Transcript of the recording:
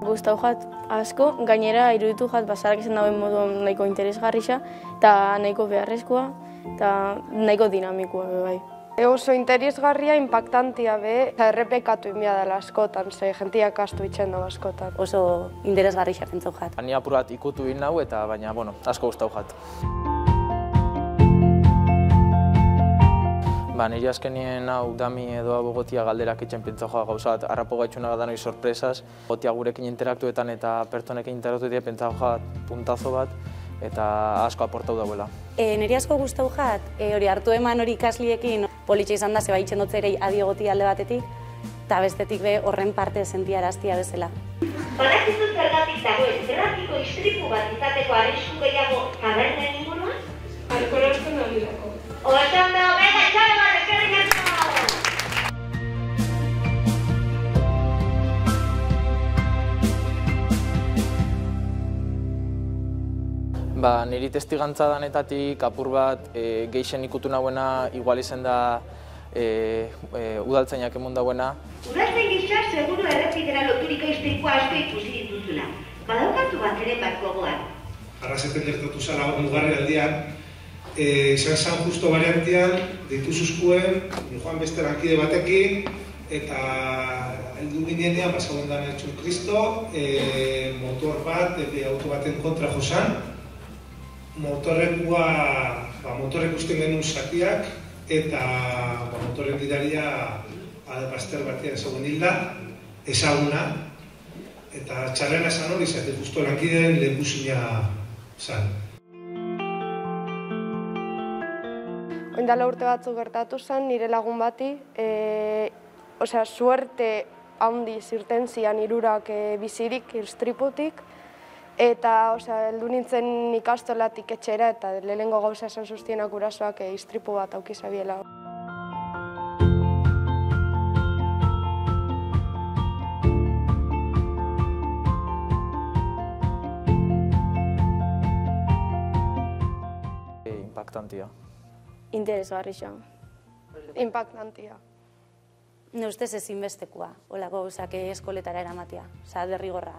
Gustau jat asko, gainera iruditu jat basarak izan dauen modu nahiko interesgarria eta nahiko beharrezkoa eta nahiko dinamikoa bai. Oso interesgarria, impactantia be, eta errepekatu inbia dela askotan, ze jentiak astu itxen dago askotan. Oso interesgarria pentsau jat. Ni apur bat ikutu egin nau eta baina, asko gustau jat. Nire azkenien hau dami edo abogotia galderak itxen pentsau joa gauza bat, harrapo gaitxuna gadanoi sorpresaz, gotia gurekin interaktuetan eta pertsonekin interaktuetan pentsau joa puntazo bat, eta asko aportau dauela. Niri asko gustau jat, hori hartu eman hori ikasliekin politxe izan da, zeba itxen dotzerei adiogotia alde batetik, eta bestetik be horren parte sentiaraztia bezala. Badakizu zergatik dagoen, trafiko istripu bat izateko arrisku gehiago tabernen inguruan? Alkoholazten habiliako. Oso ondo, venga, txalo bat, eskerrik asko! Niri testigantza danetatik apur bat geixen ikutu nahuena igual izan da udaltzainak emun dauena. Udaltzain gisa seguru errepidera loturiko istripua asko ikusi dituzula. Badaukatu bat ere bat gogoan. Arrazepen gertatu zala mugarri aldian, izan zan justo variantian, dituzuzkuen, joan beste lankide batekin, eta heldu ginenean, basagoen da Nertxun Kristo, motor bat, auto baten kontra josan, motorrek usten genuen zatiak, eta motorren gidaria Baster batean ezagun hilda, ezaguna, eta txarrena esan hori, zate justo lankideen lehengusina zan. Oindala urte batzuk gertatu zen, nire lagun bati, suerte handi zirten zian hirurak bizirik istriputik, eta heldu nintzen ikastolatik etxera eta lehenengo gauza esan zuztienak gurasoak istripu bat aukizabiela. Impactantia. Interesgarria. Impactantia. Ne ustez ezinbestekoa, holako gauzak eskoletara eramatea, derrigorra